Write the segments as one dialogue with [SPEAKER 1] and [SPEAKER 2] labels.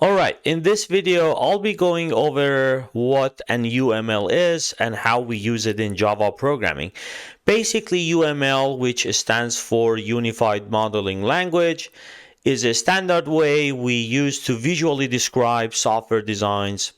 [SPEAKER 1] All right, in this video, I'll be going over what an UML is and how we use it in Java programming. Basically, UML, which stands for Unified Modeling Language, is a standard way we use to visually describe software designs.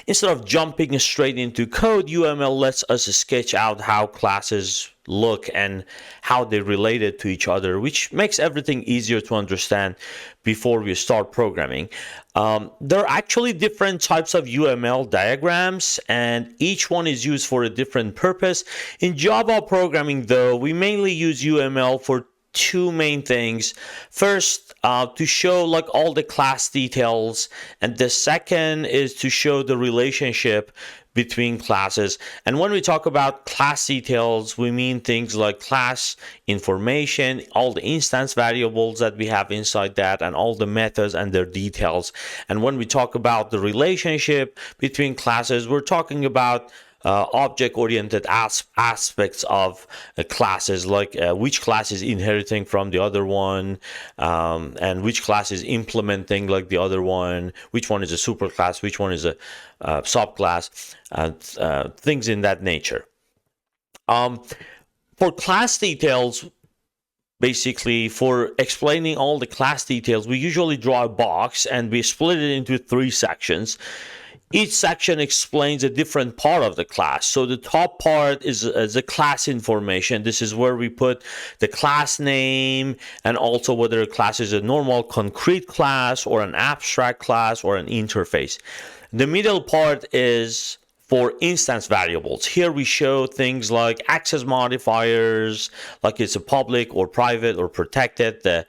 [SPEAKER 1] Instead of jumping straight into code, UML lets us sketch out how classes look and how they related to each other, which makes everything easier to understand before we start programming. There are actually different types of UML diagrams, and each one is used for a different purpose. In Java programming, though, we mainly use UML for two main things. First, to show like all the class details, and the second is to show the relationship between classes. And when we talk about class details, we mean things like class information, all the instance variables that we have inside that, and all the methods and their details. And when we talk about the relationship between classes, we're talking about object-oriented aspects of classes, like which class is inheriting from the other one, and which class is implementing like the other one, which one is a superclass, which one is a subclass, things in that nature. For class details, basically, for explaining all the class details, we usually draw a box and we split it into three sections. Each section explains a different part of the class. So the top part is the class information. This is where we put the class name and also whether a class is a normal concrete class or an abstract class or an interface. The middle part is for instance variables. Here we show things like access modifiers, like it's a public or private or protected, the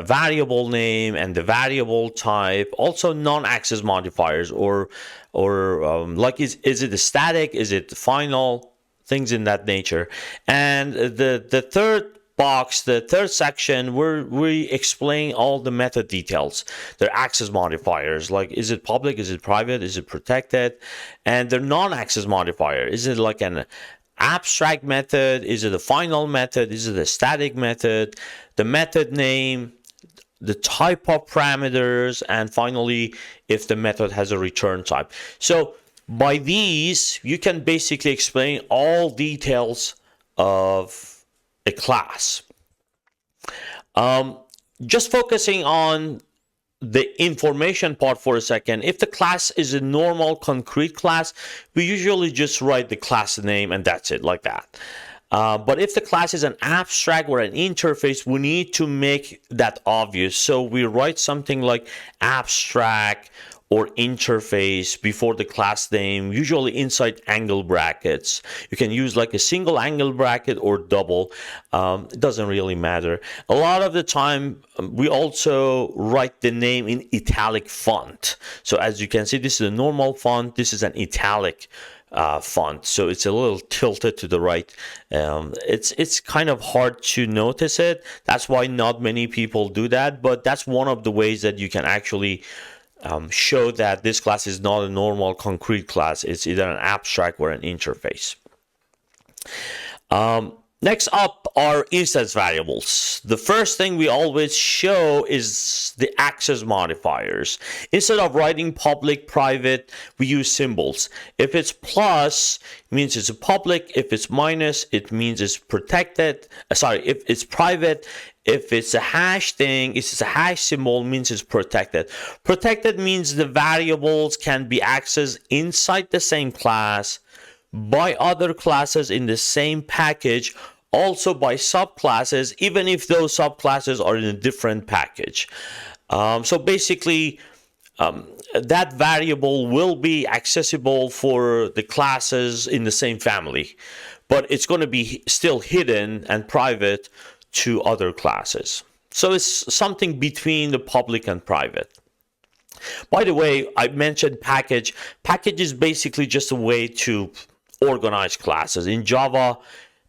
[SPEAKER 1] variable name and the variable type, also non-access modifiers, or like is it a static, is it final, things in that nature. And the third box, the third section, where we explain all the method details, their access modifiers, like is it public, is it private, is it protected, and their non-access modifier, is it like an abstract method, is it a final method, is it a static method, the method name, the type of parameters, and finally if the method has a return type. So by these you can basically explain all details of a class. Just focusing on the information part for a second. If the class is a normal concrete class, we usually just write the class name and that's it, like that. But if the class is an abstract or an interface, we need to make that obvious. So we write something like abstract or interface before the class name, usually inside angle brackets. You can use like a single angle bracket or double. It doesn't really matter. A lot of the time, we also write the name in italic font. So as you can see, this is a normal font. This is an italic font, so it's a little tilted to the right. It's kind of hard to notice it. That's why not many people do that, but that's one of the ways that you can actually show that this class is not a normal concrete class. It's either an abstract or an interface. Next up are instance variables. The first thing we always show is the access modifiers. Instead of writing public, private, we use symbols. If it's plus, it means it's a public. If it's minus, it means it's protected. If it's private, if it's a hash thing, it's a hash symbol, means it's protected. Protected means the variables can be accessed inside the same class, by other classes in the same package, also by subclasses, even if those subclasses are in a different package. So basically, that variable will be accessible for the classes in the same family, but it's going to be still hidden and private to other classes. So it's something between the public and private. By the way, I mentioned package. Package is basically just a way to organize classes. In Java,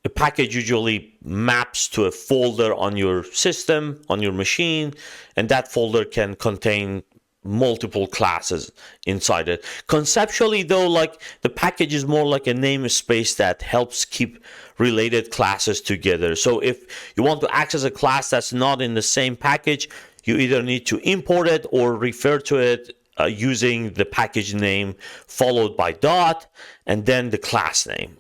[SPEAKER 1] a package usually maps to a folder on your system, on your machine, and that folder can contain multiple classes inside it. Conceptually though, like the package is more like a namespace that helps keep related classes together. So if you want to access a class that's not in the same package, you either need to import it or refer to it using the package name followed by dot and then the class name.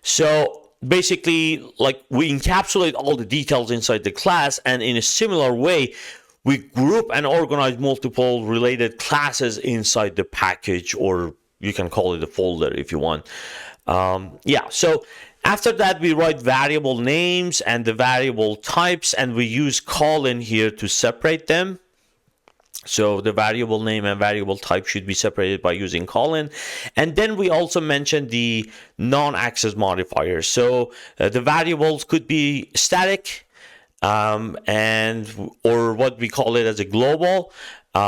[SPEAKER 1] So basically, like, we encapsulate all the details inside the class, and in a similar way, we group and organize multiple related classes inside the package, or you can call it a folder if you want. So after that, we write variable names and the variable types, and we use colon here to separate them. So the variable name and variable type should be separated by using colon. And then we also mentioned the non-access modifiers. So the variables could be static or what we call it as a global.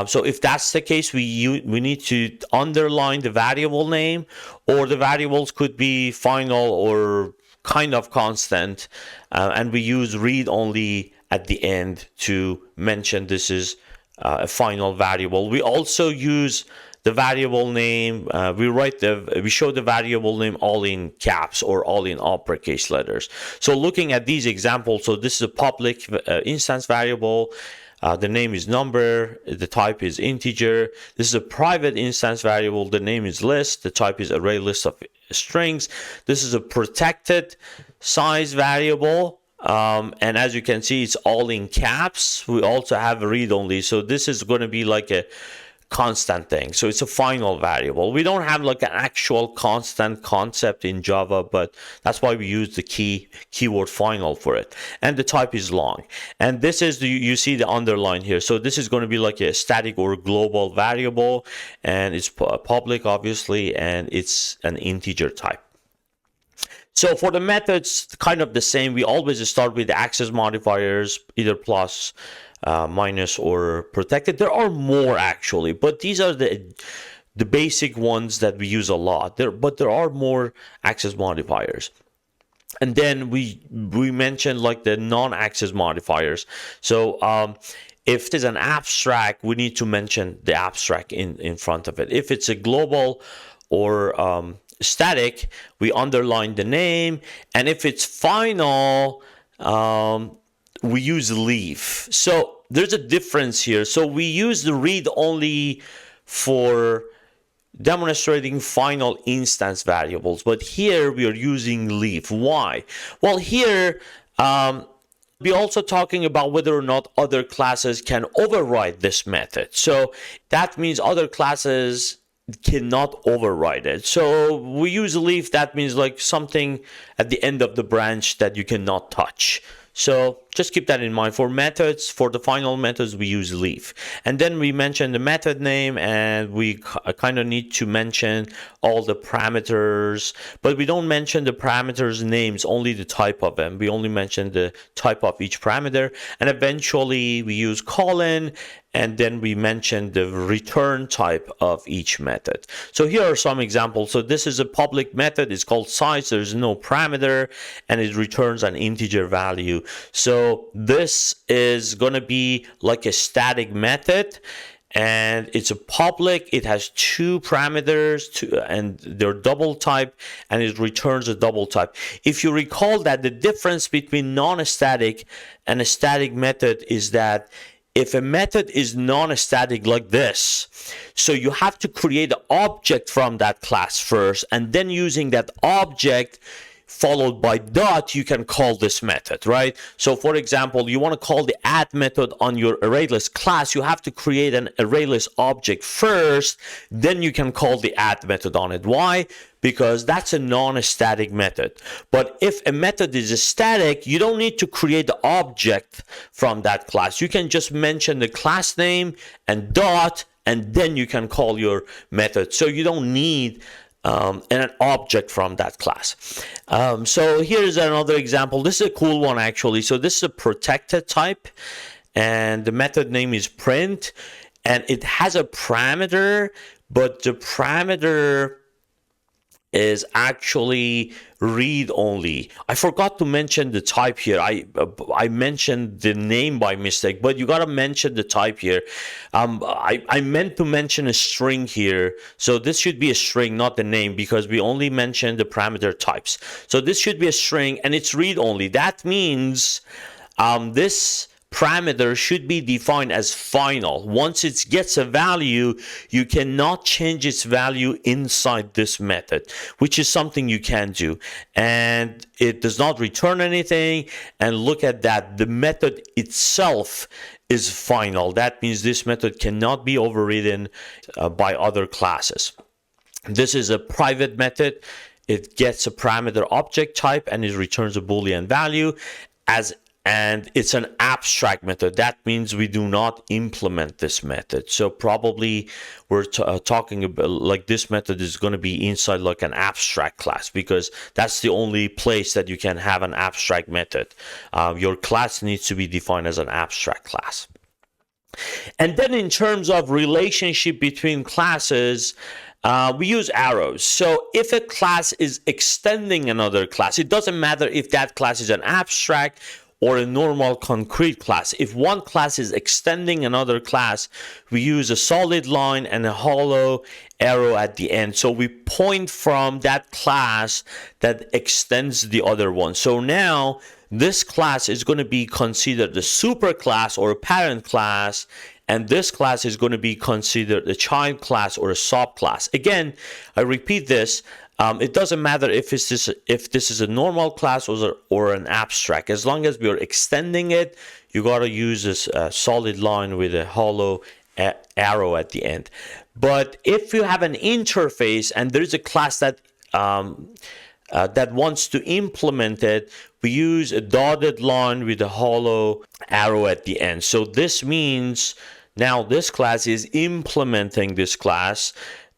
[SPEAKER 1] So if that's the case, we need to underline the variable name, or the variables could be final or kind of constant, and we use read only at the end to mention this is a final variable. We also use the variable name. We show the variable name all in caps or all in uppercase letters. So looking at these examples, so this is a public instance variable. The name is number, the type is integer. This is a private instance variable. The name is list, the type is array list of strings. This is a protected size variable. And as you can see, it's all in caps. We also have read only. So this is going to be like a constant thing. So it's a final variable. We don't have like an actual constant concept in Java, but that's why we use the keyword final for it. And the type is long. And this is you see the underline here. So this is going to be like a static or global variable, and it's public obviously, and it's an integer type. So for the methods, kind of the same. We always start with the access modifiers, either plus, minus, or protected. There are more actually, but these are the basic ones that we use a lot. But there are more access modifiers. And then we mentioned like the non-access modifiers. So if it is an abstract, we need to mention the abstract in front of it. If it's a global or static, we underline the name, and if it's final, we use leaf. So there's a difference here. So we use the read only for demonstrating final instance variables, but here we are using leaf. Why? Well, here we're also talking about whether or not other classes can override this method. So that means other classes cannot override it. So we use leaf. That means like something at the end of the branch that you cannot touch. So just keep that in mind. For methods, for the final methods, we use leaf. And then we mention the method name, and we kind of need to mention all the parameters, but we don't mention the parameters names, only the type of them. We only mention the type of each parameter. And eventually we use colon, and then we mention the return type of each method. So here are some examples. So this is a public method. It's called size. There's no parameter, and it returns an integer value. So this is going to be like a static method, and it's a public. It has two parameters, and they're double type, and it returns a double type. If you recall that the difference between non-static and a static method is that if a method is non-static like this, so you have to create an object from that class first, and then using that object followed by dot, you can call this method, right? So for example, you want to call the add method on your ArrayList class, you have to create an ArrayList object first, then you can call the add method on it. Why? Because that's a non-static method. But if a method is static, you don't need to create the object from that class. You can just mention the class name and dot, and then you can call your method. So you don't need an object from that class. So here's another example. This is a cool one actually. So this is a protected type, and the method name is print, and it has a parameter, but the parameter is actually read only. I forgot to mention the type here. I mentioned the name by mistake, but you got to mention the type here. I meant to mention a string here. So this should be a string, not the name, because we only mentioned the parameter types. So this should be a string, and it's read only. That means this parameter should be defined as final. Once it gets a value, you cannot change its value inside this method, which is something you can do. And it does not return anything. And look at that, the method itself is final. That means this method cannot be overridden by other classes. This is a private method. It gets a parameter object type and it returns a Boolean value and it's an abstract method. That means we do not implement this method. So probably we're talking about like this method is going to be inside like an abstract class, because that's the only place that you can have an abstract method. Your class needs to be defined as an abstract class. And then in terms of relationship between classes, we use arrows. So if a class is extending another class, it doesn't matter if that class is an abstract or a normal concrete class. If one class is extending another class, we use a solid line and a hollow arrow at the end. So we point from that class that extends the other one. So now this class is going to be considered a superclass or a parent class, and this class is going to be considered a child class or a subclass. Again, I repeat this. It doesn't matter if this is a normal class or an abstract. As long as we are extending it, you got to use this solid line with a hollow arrow at the end. But if you have an interface and there is a class that that wants to implement it, we use a dotted line with a hollow arrow at the end. So this means now this class is implementing this class,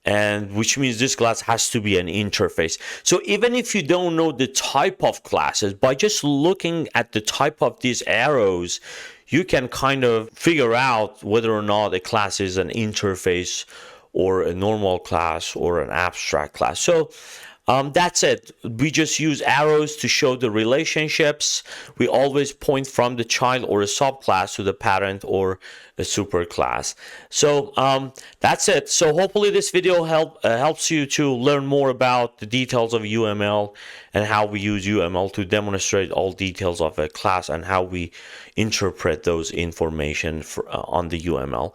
[SPEAKER 1] and which means this class has to be an interface. So even if you don't know the type of classes, by just looking at the type of these arrows, you can kind of figure out whether or not a class is an interface or a normal class or an abstract class. So that's it. We just use arrows to show the relationships. We always point from the child or a subclass to the parent or a superclass. So that's it. So hopefully this video helps you to learn more about the details of UML and how we use UML to demonstrate all details of a class and how we interpret those information on the UML.